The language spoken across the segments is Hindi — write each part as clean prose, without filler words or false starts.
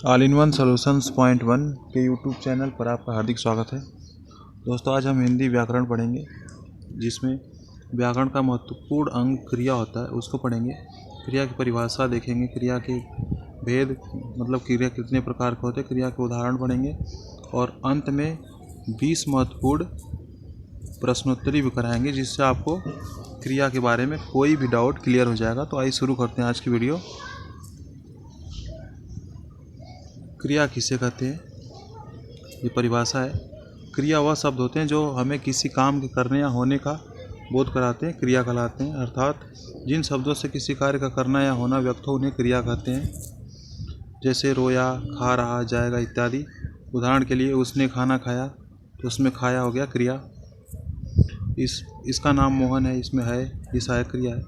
All in one solutions point one के यूट्यूब चैनल पर आपका हार्दिक स्वागत है। दोस्तों, आज हम हिंदी व्याकरण पढ़ेंगे, जिसमें व्याकरण का महत्वपूर्ण अंग क्रिया होता है, उसको पढ़ेंगे। क्रिया की परिभाषा देखेंगे, क्रिया के भेद, मतलब क्रिया कितने प्रकार के होते हैं, क्रिया के उदाहरण पढ़ेंगे और अंत में 20 महत्वपूर्ण प्रश्नोत्तरी भी कराएंगे, जिससे आपको क्रिया के बारे में कोई भी डाउट क्लियर हो जाएगा। तो आइए शुरू करते हैं आज की वीडियो। क्रिया किसे कहते हैं, ये परिभाषा है। क्रिया वह शब्द होते हैं जो हमें किसी काम के करने या होने का बोध कराते हैं, क्रिया कहलाते हैं। अर्थात जिन शब्दों से किसी कार्य का करना या होना व्यक्त हो, उन्हें क्रिया कहते हैं। जैसे रोया, खा रहा, जाएगा इत्यादि। उदाहरण के लिए, उसने खाना खाया, तो उसमें खाया हो गया क्रिया। इसका नाम मोहन है, इसमें है, ये सहायक क्रिया है,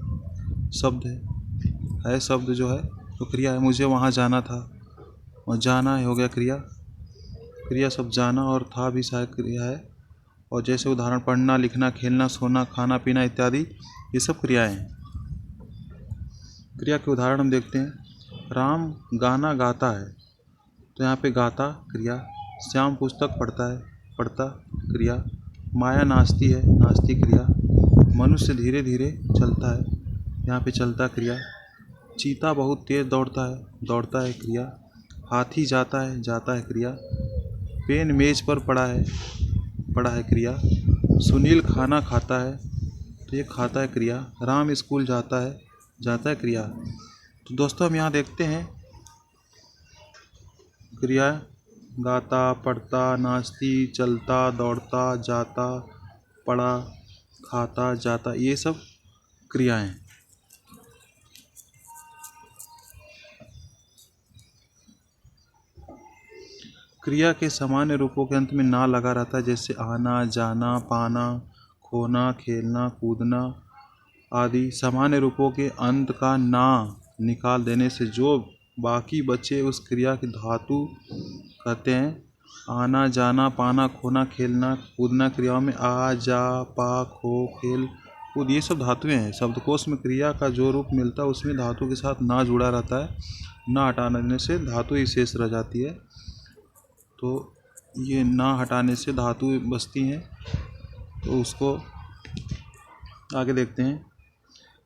शब्द है शब्द जो है तो क्रिया है। मुझे वहाँ जाना था, और जाना हो गया क्रिया शब्द जाना, और था भी सहायक क्रिया है। और जैसे उदाहरण, पढ़ना, लिखना, खेलना, सोना, खाना पीना इत्यादि, ये सब क्रियाएं हैं। क्रिया के उदाहरण हम देखते हैं। राम गाना गाता है, तो यहाँ पे गाता क्रिया। श्याम पुस्तक पढ़ता है, पढ़ता क्रिया। माया नाचती है, नाचती क्रिया। मनुष्य धीरे धीरे चलता है, यहाँ पे चलता क्रिया। चीता बहुत तेज दौड़ता है, दौड़ता है क्रिया। हाथी जाता है क्रिया। पेन मेज पर पड़ा है क्रिया। सुनील खाना खाता है, तो ये खाता है क्रिया। राम स्कूल जाता है क्रिया। तो दोस्तों, हम यहाँ देखते हैं क्रिया गाता, पढ़ता, नाचती, चलता, दौड़ता, जाता, पढ़ा, खाता, जाता, ये सब क्रियाएं हैं। क्रिया के सामान्य रूपों के अंत में ना लगा रहता है, जैसे आना, जाना, पाना, खोना, खेलना, कूदना आदि। सामान्य रूपों के अंत का ना निकाल देने से जो बाकी बचे, उस क्रिया की धातु कहते हैं। आना, जाना, पाना, खोना, खेलना, कूदना क्रियाओं में आ, जा, पा, खो, खेल, कूद, ये सब धातुएं हैं। शब्दकोश में क्रिया का जो रूप मिलता है, उसमें धातु के साथ ना जुड़ा रहता है। ना हटाने से धातु ही शेष रह जाती है। तो ये ना हटाने से धातु बचती हैं, तो उसको आगे देखते हैं।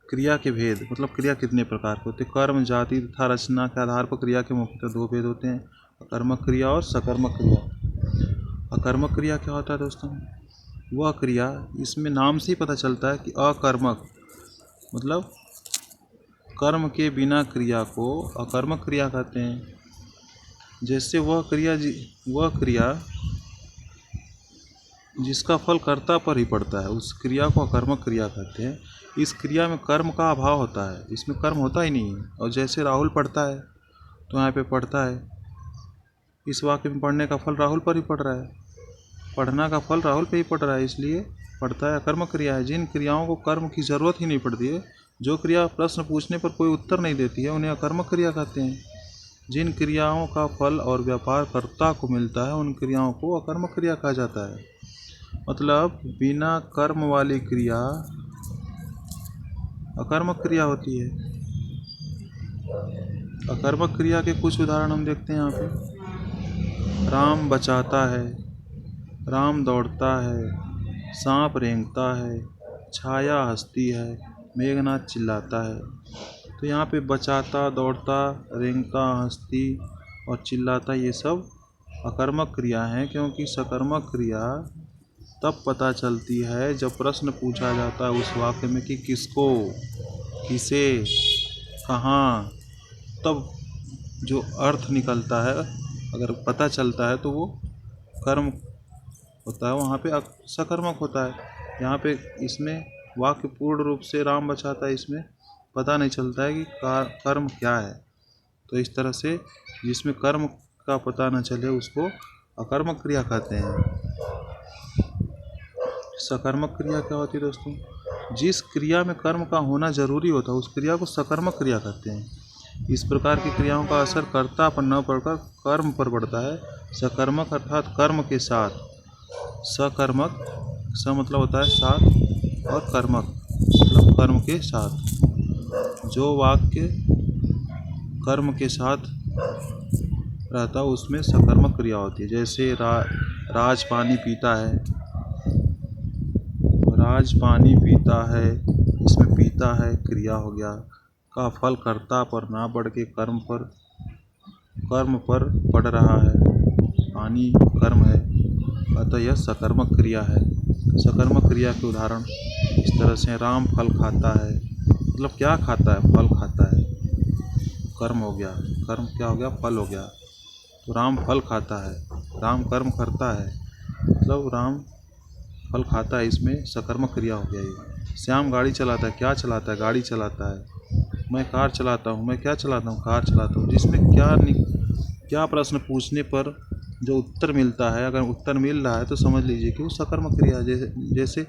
क्रिया के भेद, मतलब क्रिया कितने प्रकार के होते हैं। कर्म, जाति तथा रचना के आधार पर क्रिया के मुख्यतः दो भेद होते हैं, अकर्मक क्रिया और सकर्मक क्रिया। अकर्मक क्रिया क्या होता है दोस्तों? वह क्रिया, इसमें नाम से ही पता चलता है कि अकर्मक, मतलब कर्म के बिना क्रिया को अकर्मक क्रिया कहते हैं। जैसे वह क्रिया जिसका फल कर्ता पर ही पड़ता है, उस क्रिया को अकर्मक क्रिया कहते हैं। इस क्रिया में कर्म का अभाव होता है, इसमें कर्म होता ही नहीं है। और जैसे राहुल पढ़ता है, तो यहाँ पे पढ़ता है, इस वाक्य में पढ़ने का फल राहुल पर ही पड़ रहा है, पढ़ना का फल राहुल पे ही पड़ रहा है, इसलिए पढ़ता है अकर्मक क्रिया है। जिन क्रियाओं को कर्म की जरूरत ही नहीं पड़ती है, जो क्रिया प्रश्न पूछने पर कोई उत्तर नहीं देती है, उन्हें अकर्मक क्रिया कहते हैं। जिन क्रियाओं का फल और व्यापार कर्ता को मिलता है, उन क्रियाओं को अकर्मक क्रिया कहा जाता है। मतलब बिना कर्म वाली क्रिया अकर्मक क्रिया होती है। अकर्मक क्रिया के कुछ उदाहरण हम देखते हैं यहाँ पे। राम बचाता है, राम दौड़ता है, सांप रेंगता है, छाया हंसती है, मेघनाथ चिल्लाता है। तो यहाँ पे बचाता, दौड़ता, रेंगता, हंसती और चिल्लाता, ये सब अकर्मक क्रिया हैं। क्योंकि सकर्मक क्रिया तब पता चलती है जब प्रश्न पूछा जाता है उस वाक्य में कि किसको, किसे, कहाँ, तब जो अर्थ निकलता है, अगर पता चलता है, तो वो कर्म होता है, वहाँ पे सकर्मक होता है। यहाँ पे इसमें वाक्य पूर्ण रूप से राम बचाता है, इसमें पता नहीं चलता है कि कर्म क्या है। तो इस तरह से जिसमें कर्म का पता न चले, उसको अकर्मक क्रिया कहते हैं। सकर्मक क्रिया क्या होती है दोस्तों? जिस क्रिया में कर्म का होना जरूरी होता है, उस क्रिया को सकर्मक क्रिया कहते हैं। इस प्रकार की क्रियाओं का असर कर्ता पर न पड़कर कर्म पर पड़ता है। सकर्मक अर्थात कर्म के साथ। सकर्मक, स मतलब होता है साथ, और कर्मक मतलब कर्म के साथ। जो वाक्य कर्म के साथ रहता है उसमें सकर्मक क्रिया होती है। जैसे राज पानी पीता है, राज पानी पीता है, इसमें पीता है क्रिया हो गया। का फल कर्ता पर ना बढ़ के कर्म पर पड़ रहा है, पानी कर्म है, अतः यह सकर्मक क्रिया है। सकर्मक क्रिया के उदाहरण इस तरह से राम फल खाता है, मतलब क्या खाता है, फल खाता है, कर्म हो गया, कर्म क्या हो गया, फल हो गया। तो राम फल खाता है, राम कर्म करता है, मतलब राम फल खाता है, इसमें सकर्मक क्रिया हो गया ये। श्याम गाड़ी चलाता है, क्या चलाता है, गाड़ी चलाता है। मैं कार चलाता हूँ, मैं क्या चलाता हूँ, कार चलाता हूँ। जिसमें क्या प्रश्न पूछने पर जो उत्तर मिलता है, अगर उत्तर मिल रहा है तो समझ लीजिए कि वो सकर्मक क्रिया है। जैसे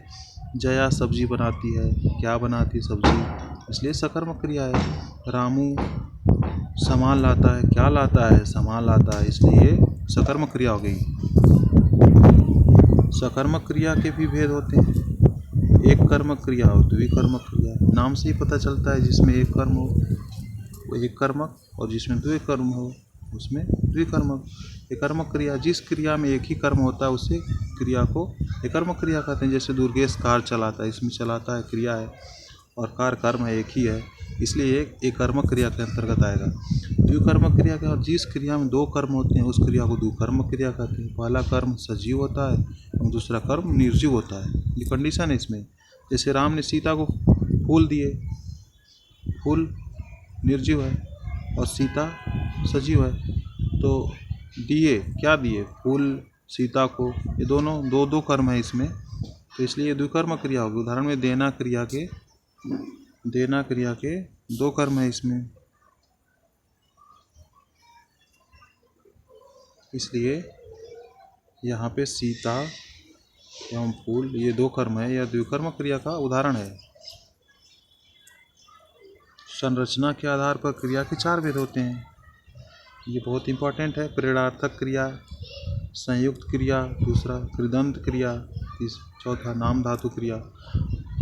जया सब्जी बनाती है, क्या बनाती है, सब्जी, इसलिए सकर्मक क्रिया है। रामू सामान लाता है, क्या लाता है, सामान लाता है, इसलिए सकर्मक क्रिया हो गई। सकर्मक क्रिया के भी भेद होते हैं, एक कर्मक क्रिया और द्विकर्मक क्रिया। नाम से ही पता चलता है, जिसमें एक कर्म हो वो एक कर्मक, और जिसमें द्वि कर्म हो उसमें द्विकर्मक। एकर्मक क्रिया, जिस क्रिया में एक ही कर्म होता है उसे क्रिया को एकर्मक क्रिया कहते हैं। जैसे दुर्गेश कार चलाता है, इसमें चलाता है क्रिया है, और कार कर्म है, एक ही है, इसलिए एक कर्मक क्रिया के अंतर्गत आएगा। द्विकर्मक क्रिया क्या, और जिस क्रिया में दो कर्म होते हैं उस क्रिया को द्विकर्मक क्रिया कहते हैं। पहला कर्म सजीव होता है और दूसरा कर्म निर्जीव होता है, ये कंडीशन है इसमें। जैसे राम ने सीता को फूल दिए, फूल निर्जीव है और सीता सजीव है, तो दिए, क्या दिए, फूल सीता को, ये दोनों दो दो कर्म है इसमें, तो इसलिए ये द्विकर्मक क्रिया होगी। उदाहरण में देना क्रिया के दो कर्म है इसमें, इसलिए यहाँ पे सीता एवं फूल ये दो कर्म है, यह द्विकर्मक क्रिया का उदाहरण है। संरचना के आधार पर क्रिया के चार भेद होते हैं, ये बहुत इंपॉर्टेंट है। प्रेरणार्थक क्रिया, संयुक्त क्रिया, दूसरा कृदंत क्रिया, चौथा नाम धातु क्रिया।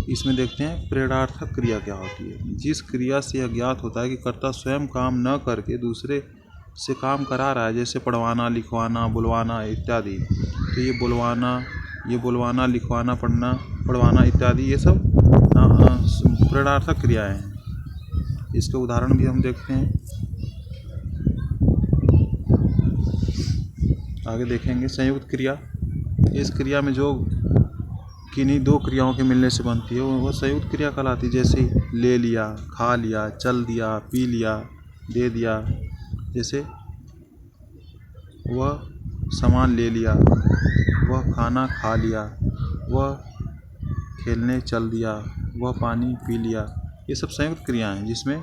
इसमें देखते हैं प्रेरणार्थक क्रिया क्या होती है। जिस क्रिया से यह ज्ञात होता है कि कर्ता स्वयं काम न करके दूसरे से काम करा रहा है, जैसे पढ़वाना, लिखवाना, बुलवाना इत्यादि। तो ये बुलवाना, लिखवाना, पढ़वाना इत्यादि, ये सब प्रेरणार्थक क्रियाएं हैं। इसके उदाहरण भी हम देखते हैं, आगे देखेंगे। संयुक्त क्रिया, इस क्रिया में जो किन्हीं दो क्रियाओं के मिलने से बनती है वो संयुक्त क्रिया कहलाती है। जैसे ले लिया, खा लिया, चल दिया, पी लिया, दे दिया। जैसे वह सामान ले लिया, वह खाना खा लिया, वह खेलने चल दिया, वह पानी पी लिया, ये सब संयुक्त क्रियाएं हैं। जिसमें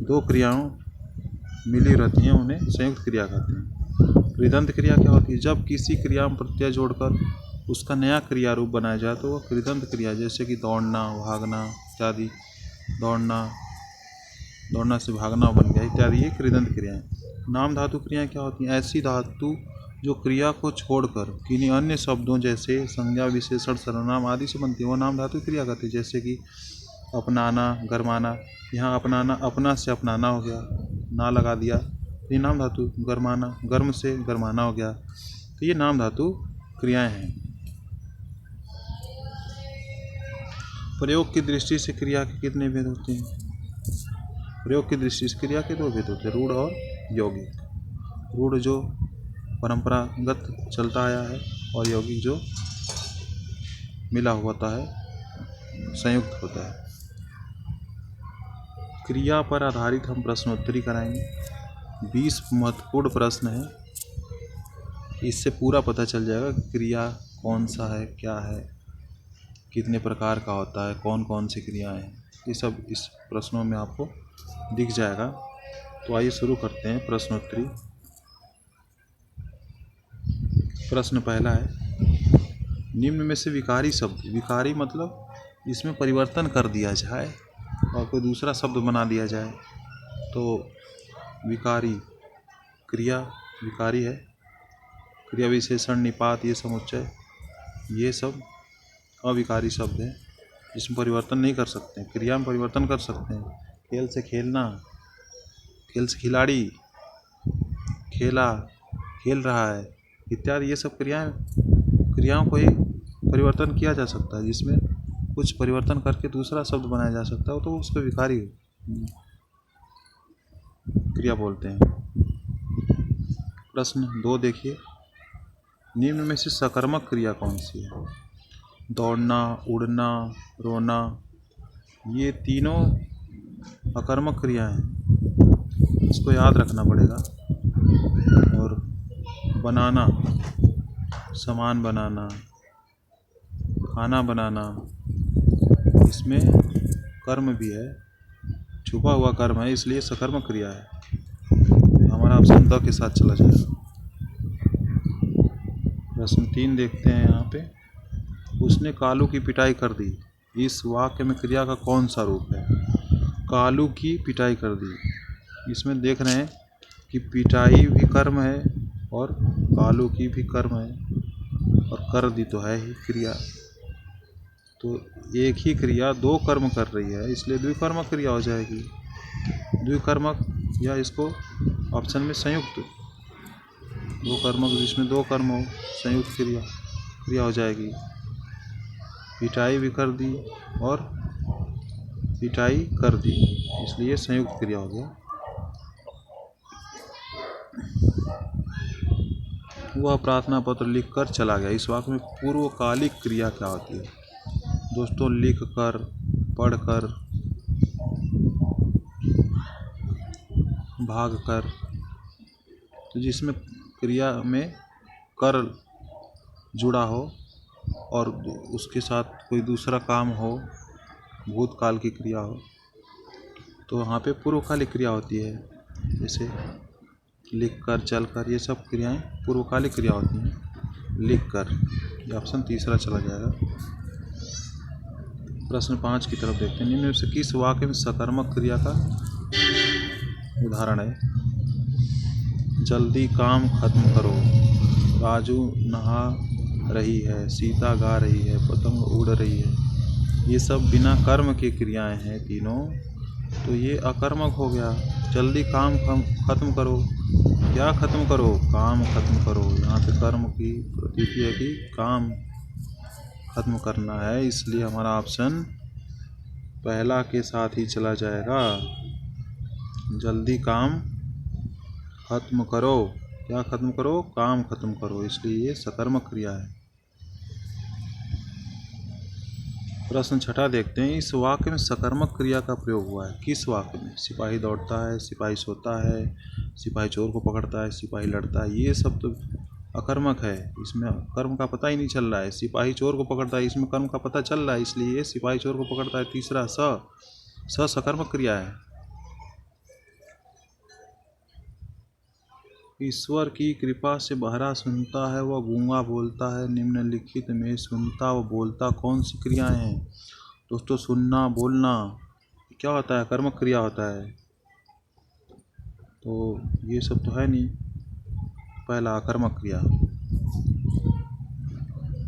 दो क्रियाओं मिली रहती हैं उन्हें संयुक्त क्रिया कहते हैं। कृदंत क्रिया क्या होती है, जब किसी क्रिया में प्रत्यय जोड़कर उसका नया क्रिया रूप बनाया जाए तो वह कृदंत क्रिया। जैसे कि दौड़ना, भागना इत्यादि, दौड़ना से भागना बन गया इत्यादि, ये कृदंत क्रियाएं। नाम धातु क्रियाएं क्या होती हैं, ऐसी धातु जो क्रिया को छोड़कर किन्हीं अन्य शब्दों जैसे संज्ञा, विशेषण, सर्वनाम आदि से बनती है, वो नाम धातु क्रिया कहते हैं। जैसे कि अपनाना, गरमाना, यहाँ अपनाना, अपना से अपनाना हो गया, ना लगा दिया, ये नाम धातु। गरमाना, गर्म से गरमाना हो गया, तो ये नाम धातु क्रियाएं हैं। प्रयोग की दृष्टि से क्रिया के कितने भेद होते हैं, प्रयोग की दृष्टि से क्रिया के दो भेद होते हैं, रूढ़ और यौगिक। रूढ़ जो परंपरागत चलता आया है, और यौगिक जो मिला हुआ होता है, संयुक्त होता है। क्रिया पर आधारित हम प्रश्नोत्तरी कराएंगे, 20 महत्वपूर्ण प्रश्न है, इससे पूरा पता चल जाएगा क्रिया कौन सा है, क्या है, कितने प्रकार का होता है, कौन कौन सी क्रियाएं हैं, ये सब इस प्रश्नों में आपको दिख जाएगा। तो आइए शुरू करते हैं प्रश्नोत्तरी। प्रश्न पहला है, निम्न में से विकारी शब्द, विकारी मतलब इसमें परिवर्तन कर दिया जाए और कोई दूसरा शब्द बना दिया जाए तो विकारी। क्रिया विकारी है, क्रिया विशेषण, निपात, ये समुच्चय, ये सब अविकारी शब्द है, जिसमें परिवर्तन नहीं कर सकते हैं। क्रिया में परिवर्तन कर सकते हैं, खेल से खेलना, खेल से खिलाड़ी, खेला, खेल रहा है इत्यादि। ये सब क्रियाओं को ही परिवर्तन किया जा सकता है, जिसमें कुछ परिवर्तन करके दूसरा शब्द बनाया जा सकता है, तो उसको विकारी क्रिया बोलते हैं। प्रश्न 2 देखिए, निम्न में से सकर्मक क्रिया कौन सी है? दौड़ना, उड़ना, रोना, ये तीनों अकर्मक क्रिया हैं, इसको याद रखना पड़ेगा। और बनाना, सामान बनाना, खाना बनाना, इसमें कर्म भी है, छुपा हुआ कर्म है, इसलिए सकर्मक क्रिया है। हमारा ऑप्शन द के साथ चला जाएगा। प्रश्न 3 देखते हैं यहाँ पे, उसने कालू की पिटाई कर दी, इस वाक्य में क्रिया का कौन सा रूप है? कालू की पिटाई कर दी, इसमें देख रहे हैं कि पिटाई भी कर्म है और कालू की भी कर्म है, और कर दी तो है ही क्रिया, तो एक ही क्रिया दो कर्म कर रही है, इसलिए द्विकर्मक क्रिया हो जाएगी। द्विकर्मक, या इसको ऑप्शन में संयुक्त, दो कर्मक जिसमें दो कर्म हो, संयुक्त क्रिया हो जाएगी। पिटाई भी कर दी और पिटाई कर दी, इसलिए संयुक्त क्रिया हो गया। वह प्रार्थना पत्र लिखकर चला गया, इस वाक्य में पूर्वकालिक क्रिया क्या होती है? दोस्तों, लिख कर, पढ़ कर, भाग कर, तो जिसमें क्रिया में कर जुड़ा हो और उसके साथ कोई दूसरा काम हो, भूतकाल की क्रिया हो, तो वहाँ पे पूर्वकालिक क्रिया होती है। जैसे लिख कर, चल कर, ये सब क्रियाएं पूर्वकालिक क्रिया होती हैं। लिख कर, ये ऑप्शन तीसरा चला जाएगा। प्रश्न 5 की तरफ देखते हैं, निम्न में से किस वाक्य में सकर्मक क्रिया का उदाहरण है? जल्दी काम खत्म करो, राजू नहा रही है, सीता गा रही है, पतंग उड़ रही है, ये सब बिना कर्म की क्रियाएं हैं तीनों, तो ये अकर्मक हो गया। जल्दी काम खत्म करो, क्या खत्म करो? काम खत्म करो, यहाँ पे कर्म की प्रतीति है कि काम खत्म करना है, इसलिए हमारा ऑप्शन पहला के साथ ही चला जाएगा। जल्दी काम खत्म करो, क्या खत्म करो? काम खत्म करो, इसलिए ये सकर्मक क्रिया है। प्रश्न 6 देखते हैं, इस वाक्य में सकर्मक क्रिया का प्रयोग हुआ है, किस वाक्य में? सिपाही दौड़ता है, सिपाही सोता है, सिपाही चोर को पकड़ता है, सिपाही लड़ता है, ये सब तो अकर्मक है, इसमें कर्म का पता ही नहीं चल रहा है। सिपाही चोर को पकड़ता है, इसमें कर्म का पता चल रहा है, इसलिए ये सिपाही चोर को पकड़ता है। तीसरा सकर्मक क्रिया है। ईश्वर की कृपा से बहरा सुनता है, वह गूंगा बोलता है, निम्नलिखित में सुनता व बोलता कौन सी क्रियाएं हैं? दोस्तों, सुनना, बोलना क्या होता है? कर्मक क्रिया होता है, तो ये सब तो है नहीं, पहला अकर्मक क्रिया।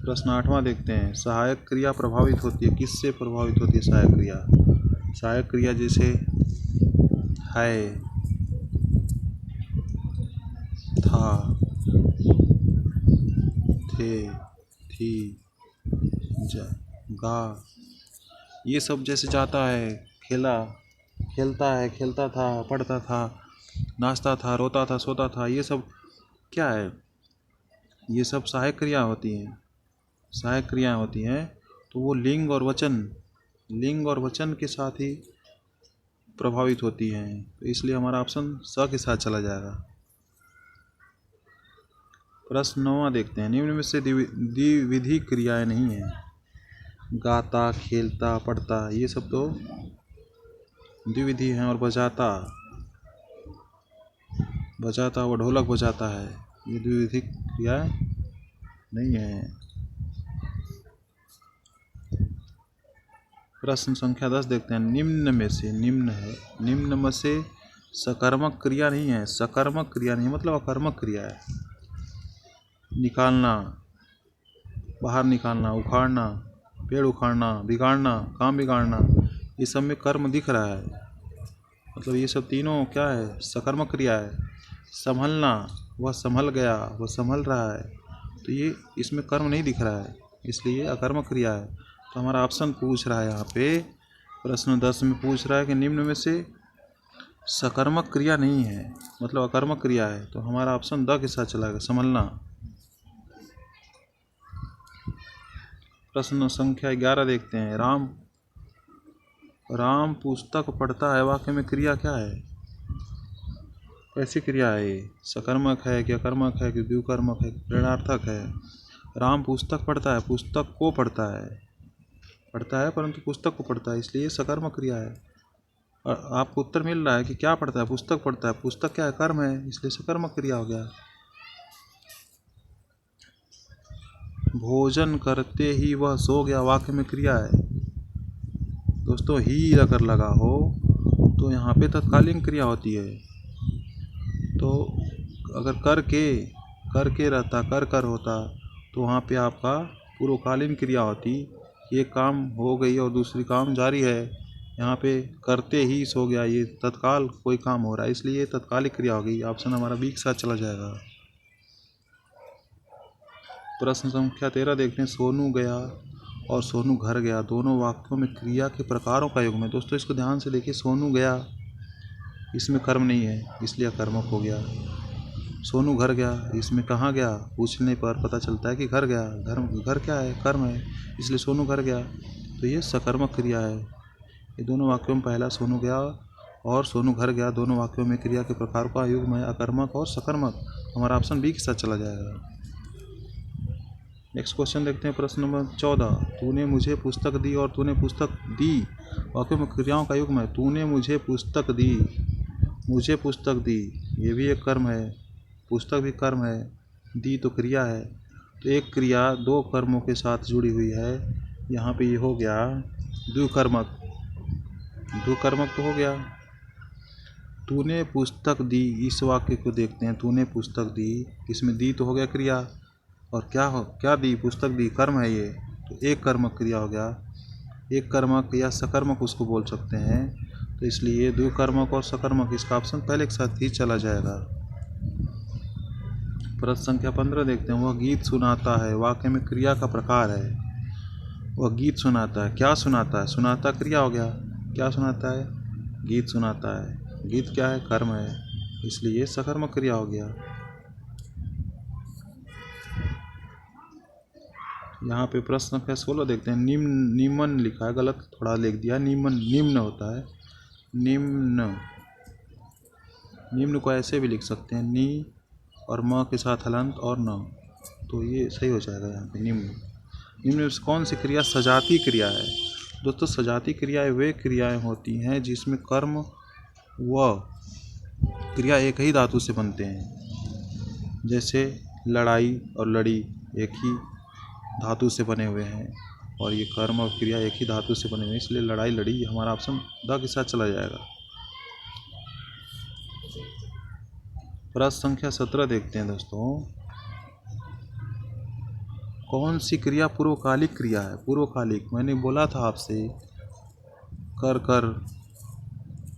प्रश्न 8वां देखते हैं, सहायक क्रिया प्रभावित होती है, किससे प्रभावित होती है सहायक क्रिया? सहायक क्रिया जैसे है, था, थे, थी, गा, ये सब जैसे जाता है, खेला, खेलता है, खेलता था, पढ़ता था, नाचता था, रोता था, सोता था, ये सब क्या है? ये सब सहायक क्रिया होती हैं। सहायक क्रियाएं होती हैं, तो वो लिंग और वचन के साथ ही प्रभावित होती हैं, तो इसलिए हमारा ऑप्शन स के साथ चला जाएगा। प्रश्न 9वां देखते हैं, निम्न में से द्विविधि क्रियाएं नहीं हैं। गाता, खेलता, पढ़ता, ये सब तो द्विविधि हैं, और बजाता वो ढोलक बजाता है, ये द्विविधि क्रियाएं नहीं है। प्रश्न संख्या 10 देखते हैं, निम्न में से सकर्मक क्रिया नहीं है। सकर्मक क्रिया नहीं मतलब अकर्मक क्रिया है। निकालना, बाहर निकालना, उखाड़ना, पेड़ उखाड़ना, बिगाड़ना, काम बिगाड़ना, ये सब में कर्म दिख रहा है, मतलब ये सब तीनों क्या है? सकर्मक क्रिया है। संभलना, वह संभल गया, वह संभल रहा है। तो ये इसमें कर्म नहीं दिख रहा है, इसलिए अकर्मक क्रिया है। तो हमारा ऑप्शन पूछ रहा है यहाँ पे प्रश्न 10 में पूछ रहा है कि निम्न में से सकर्मक क्रिया नहीं है, मतलब अकर्मक क्रिया है। तो हमारा ऑप्शन द के साथ चला गया, संभलना। प्रश्न संख्या 11 देखते हैं। राम पुस्तक पढ़ता है, वाक्य में क्रिया क्या है? कैसी क्रिया है ये? सकर्मक है कि अकर्मक है कि द्विकर्मक है, प्रेरणार्थक है? राम पुस्तक पढ़ता है, पुस्तक को पढ़ता है परंतु पुस्तक को पढ़ता है, इसलिए सकर्मक क्रिया है। और आपको उत्तर मिल रहा है कि क्या पढ़ता है? पुस्तक पढ़ता है। पुस्तक क्या है? कर्म है, इसलिए सकर्मक क्रिया हो गया। भोजन करते ही वह सो गया, वाक्य में क्रिया है। दोस्तों ही अगर लगा हो तो यहाँ पे तत्कालीन क्रिया होती है। तो अगर करके रहता, कर होता, तो वहाँ पे आपका पूर्वकालीन क्रिया होती। एक काम हो गई और दूसरी काम जारी है। यहाँ पे करते ही सो गया, ये तत्काल कोई काम हो रहा है, इसलिए ये तत्कालिक क्रिया हो गई। ऑप्शन हमारा बी के साथ चला जाएगा। प्रश्न संख्या 13 देखते हैं। सोनू गया और सोनू घर गया, दोनों वाक्यों में क्रिया के प्रकारों का युग्म है। दोस्तों इसको ध्यान से देखिए। सोनू गया, इसमें कर्म नहीं है, इसलिए अकर्मक हो गया। सोनू घर गया, इसमें कहाँ गया? पूछने पर पता चलता है कि घर गया। घर क्या है? कर्म है, इसलिए सोनू घर गया। तो ये सकर्मक क्रिया है। ये दोनों वाक्यों में पहला सोनू गया और सोनू घर गया, दोनों वाक्यों में क्रिया के प्रकार का युग्म है, अकर्मक और सकर्मक। हमारा ऑप्शन बी के साथ चला जाएगा। नेक्स्ट क्वेश्चन देखते हैं। प्रश्न नंबर 14। तूने मुझे पुस्तक दी और तूने पुस्तक दी, वाक्यों में क्रियाओं का युग्म है। तूने मुझे पुस्तक दी, मुझे पुस्तक दी, ये भी एक कर्म है, पुस्तक भी कर्म है, दी तो क्रिया है। तो एक क्रिया दो कर्मों के साथ जुड़ी हुई है, यहाँ पे ये हो गया द्विकर्मक। द्विकर्मक तो हो गया। तूने पुस्तक दी, इस वाक्य को देखते हैं। तूने पुस्तक दी, इसमें दी तो हो गया क्रिया, और क्या दी? पुस्तक दी, कर्म है ये, तो एक कर्मक क्रिया हो गया। एक कर्मक या सकर्मक उसको बोल सकते हैं। तो इसलिए द्विकर्मक और सकर्मक, इसका ऑप्शन पहले के साथ ही चला जाएगा। प्रश्न संख्या 15 देखते हैं। वह गीत सुनाता है, वाक्य में क्रिया का प्रकार है। वह गीत सुनाता है, क्या सुनाता है? सुनाता क्रिया हो गया। क्या सुनाता है? गीत सुनाता है। गीत क्या है? कर्म है, इसलिए सकर्मक क्रिया हो गया। यहाँ पे प्रश्न संख्या 16 देखते हैं। निम्न लिखा है, गलत थोड़ा लिख दिया। निम्न होता है, निम्न को ऐसे भी लिख सकते हैं, नी और म के साथ हलंत और न, तो ये सही हो जाएगा। यहाँ पे निम्न में कौन सी क्रिया सजाती क्रिया है? दोस्तों सजाती क्रियाएं वे क्रियाएं होती हैं जिसमें कर्म व क्रिया एक ही धातु से बनते हैं। जैसे लड़ाई और लड़ी एक ही धातु से बने हुए हैं, और ये कर्म और क्रिया एक ही धातु से बने हुए हैं, इसलिए लड़ाई लड़ी। हमारा ऑप्शन द के साथ चला जाएगा। प्रश्न संख्या 17 देखते हैं। दोस्तों कौन सी क्रिया पूर्वकालिक क्रिया है? पूर्वकालिक, मैंने बोला था आपसे, कर,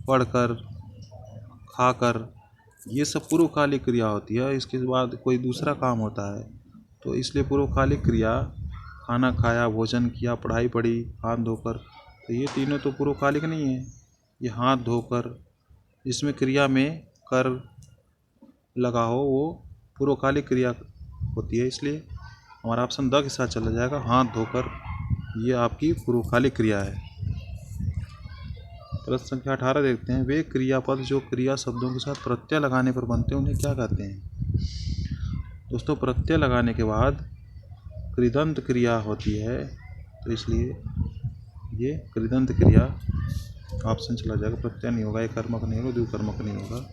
पढ़कर, खाकर, ये सब पूर्वकालिक क्रिया होती है। इसके बाद कोई दूसरा काम होता है, तो इसलिए पूर्वकालिक क्रिया, खाना खाया, भोजन किया, पढ़ाई पढ़ी, हाथ धोकर, तो ये तीनों तो पूर्वकालिक नहीं है। ये हाथ धोकर, इसमें क्रिया में कर लगा हो, वो पूर्वकालिक क्रिया होती है, इसलिए हमारा ऑप्शन द के साथ चला जाएगा। हाथ धोकर, ये आपकी पूर्वकालिक क्रिया है। प्रश्न संख्या 18 देखते हैं। वे क्रियापद जो क्रिया शब्दों के साथ प्रत्यय लगाने पर बनते हैं, उन्हें क्या कहते हैं? दोस्तों प्रत्यय लगाने के बाद कृदंत क्रिया होती है, तो इसलिए ये कृदंत क्रिया ऑप्शन चला जाएगा। प्रत्यय नहीं होगा, एक कर्मक नहीं होगा, द्विकर्मक नहीं होगा।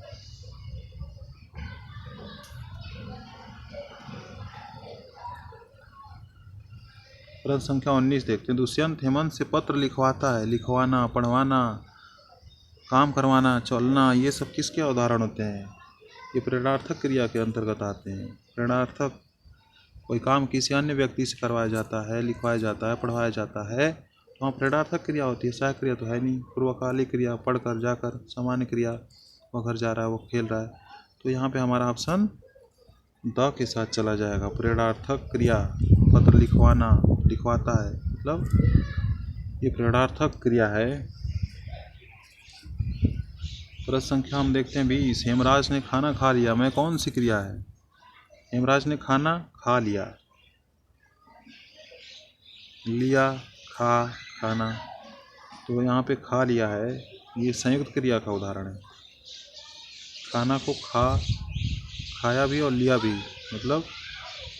प्रश्न संख्या 19 देखते हैं। दुष्यंत हेमंत से पत्र लिखवाता है। लिखवाना, पढ़वाना, काम करवाना, चलना, ये सब किसके उदाहरण होते हैं? ये प्रेरणार्थक क्रिया के अंतर्गत आते हैं। प्रेरणार्थक, कोई काम किसी अन्य व्यक्ति से करवाया जाता है, लिखवाया जाता है, पढ़वाया जाता है, तो वहाँ प्रेरणार्थक क्रिया होती है। सहायक क्रिया तो है नहीं। पूर्वकालिक क्रिया, पढ़कर, जाकर, सामान्य क्रिया, वो घर जा रहा है, वो खेल रहा है, तो यहाँ पे हमारा ऑप्शन द के साथ चला जाएगा। प्रेरणार्थक क्रिया, पत्र लिखवाना, लिखवाता है, मतलब ये प्रेरणार्थक क्रिया है। प्रश्न संख्या हम देखते हैं 20। हेमराज ने खाना खा लिया, मैं कौन सी क्रिया है? हेमराज ने खाना खा लिया, लिया, खा, खाना, तो यहाँ पे खा लिया है, ये संयुक्त क्रिया का उदाहरण है। खाना को खाया भी और लिया भी, मतलब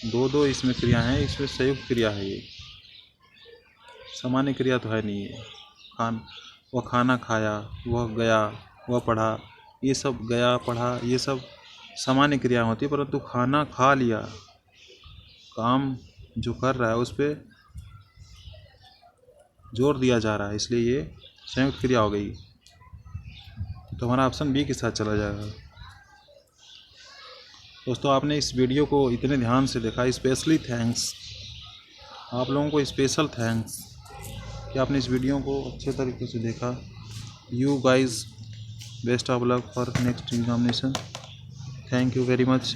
दो इसमें क्रिया हैं, इसमें संयुक्त क्रिया है। ये सामान्य क्रिया तो है नहीं है। वह खाना खाया, वह गया, वह पढ़ा, ये सब गया, पढ़ा, ये सब सामान्य क्रिया होती है। परंतु खाना खा लिया, काम जो कर रहा है उस पर जोर दिया जा रहा है, इसलिए ये संयुक्त क्रिया हो गई। तो हमारा ऑप्शन बी के साथ चला जाएगा। दोस्तों, आपने इस वीडियो को इतने ध्यान से देखा, स्पेशली थैंक्स, आप लोगों को स्पेशल थैंक्स कि आपने इस वीडियो को अच्छे तरीके से देखा। You guys best of luck for next examination. Thank you very much.